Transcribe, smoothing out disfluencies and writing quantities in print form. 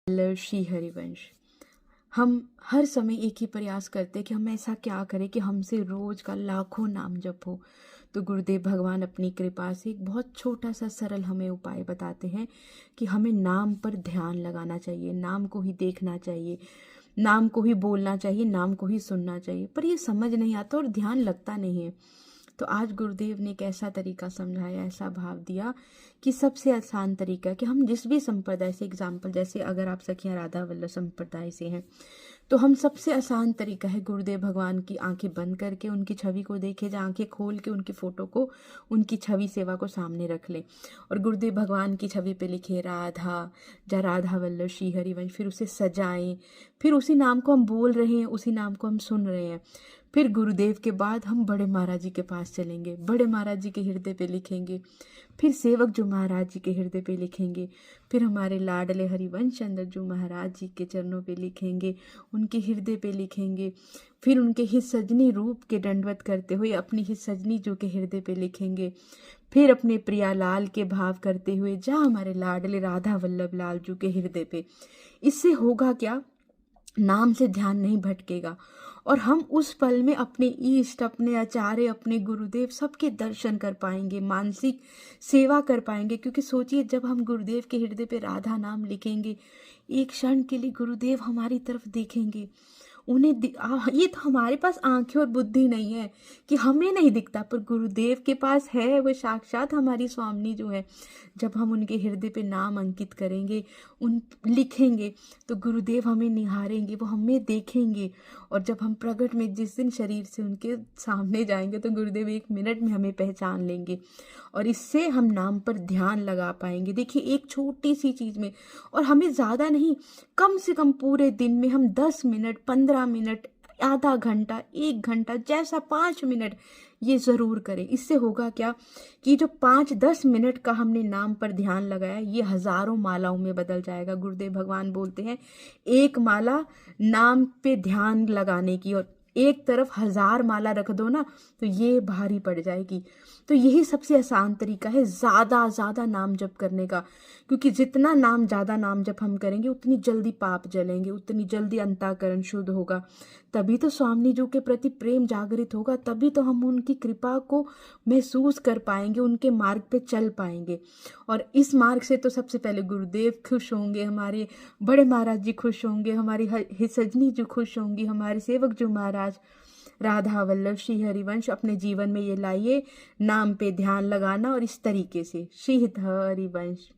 श्री हरिवंश। हम हर समय एक ही प्रयास करते कि हम ऐसा क्या करें कि हमसे रोज का लाखों नाम जप हो। तो गुरुदेव भगवान अपनी कृपा से एक बहुत छोटा सा सरल हमें उपाय बताते हैं कि हमें नाम पर ध्यान लगाना चाहिए, नाम को ही देखना चाहिए, नाम को ही बोलना चाहिए, नाम को ही सुनना चाहिए। पर ये समझ नहीं आता और ध्यान लगता नहीं है। तो आज गुरुदेव ने एक ऐसा तरीका समझाया, ऐसा भाव दिया कि सबसे आसान तरीका कि हम जिस भी संप्रदाय से, एग्जाम्पल जैसे अगर आप सखियां राधा वल्लभ संप्रदाय से हैं तो हम सबसे आसान तरीका है गुरुदेव भगवान की आंखें बंद करके उनकी छवि को देखे, या आंखें खोल के उनकी फोटो को, उनकी छवि सेवा को सामने रख ले और गुरुदेव भगवान की छवि पे लिखे राधा, या राधा वल्लभ श्री हरिवंश, फिर उसे सजाएं, फिर उसी नाम को हम बोल रहे हैं, उसी नाम को हम सुन रहे हैं। फिर गुरुदेव के बाद हम बड़े महाराज जी के पास चलेंगे, बड़े महाराज जी के हृदय पे लिखेंगे, फिर सेवक जो महाराज जी के हृदय पे लिखेंगे, फिर हमारे लाडले हरिवंश चंद्र जो महाराज जी के चरणों पे लिखेंगे, उनके हृदय पे लिखेंगे, फिर उनके हित सजनी रूप के दंडवत करते हुए अपनी हित सजनी जो के हृदय पे लिखेंगे, फिर अपने प्रियालाल के भाव करते हुए जहाँ हमारे लाडले राधा वल्लभ लाल जी के हृदय पे। इससे होगा क्या, नाम से ध्यान नहीं भटकेगा और हम उस पल में अपने इष्ट, अपने आचार्य, अपने गुरुदेव सबके दर्शन कर पाएंगे, मानसिक सेवा कर पाएंगे। क्योंकि सोचिए, जब हम गुरुदेव के हृदय पे राधा नाम लिखेंगे, एक क्षण के लिए गुरुदेव हमारी तरफ देखेंगे, ये तो हमारे पास आंखें और बुद्धि नहीं है कि हमें नहीं दिखता, पर गुरुदेव के पास है, वो साक्षात हमारी स्वामिनी जो है। जब हम उनके हृदय पे नाम अंकित करेंगे, उन लिखेंगे, तो गुरुदेव हमें निहारेंगे, वो हमें देखेंगे। और जब हम प्रगट में जिस दिन शरीर से उनके सामने जाएंगे, तो गुरुदेव 1 मिनट में हमें पहचान लेंगे और इससे हम नाम पर ध्यान लगा पाएंगे। देखिए, एक छोटी सी चीज में, और हमें ज्यादा नहीं, कम से कम पूरे दिन में हम 10 मिनट, 15 मिनट, आधा घंटा, 1 घंटा, जैसा 5 मिनट, ये जरूर करें। इससे होगा क्या कि जो 5-10 मिनट का हमने नाम पर ध्यान लगाया, ये हजारों मालाओं में बदल जाएगा। गुरुदेव भगवान बोलते हैं, एक माला नाम पे ध्यान लगाने की और एक तरफ 1000 माला रख दो ना, तो ये भारी पड़ जाएगी। तो यही सबसे आसान तरीका है ज्यादा नाम जप करने का। क्योंकि जितना ज्यादा नाम जप हम करेंगे, उतनी जल्दी पाप जलेंगे, उतनी जल्दी अंतःकरण शुद्ध होगा, तभी तो स्वामी जी के प्रति प्रेम जागृत होगा, तभी तो हम उनकी कृपा को महसूस कर पाएंगे, उनके मार्ग पे चल पाएंगे। और इस मार्ग से तो सबसे पहले गुरुदेव खुश होंगे, हमारे बड़े महाराज जी खुश होंगे, हमारी सजनी जी खुश होंगी, हमारे सेवक जो महाराज राधा वल्लभ श्री हरिवंश। अपने जीवन में ये लाइए, नाम पे ध्यान लगाना और इस तरीके से। श्री हरिवंश।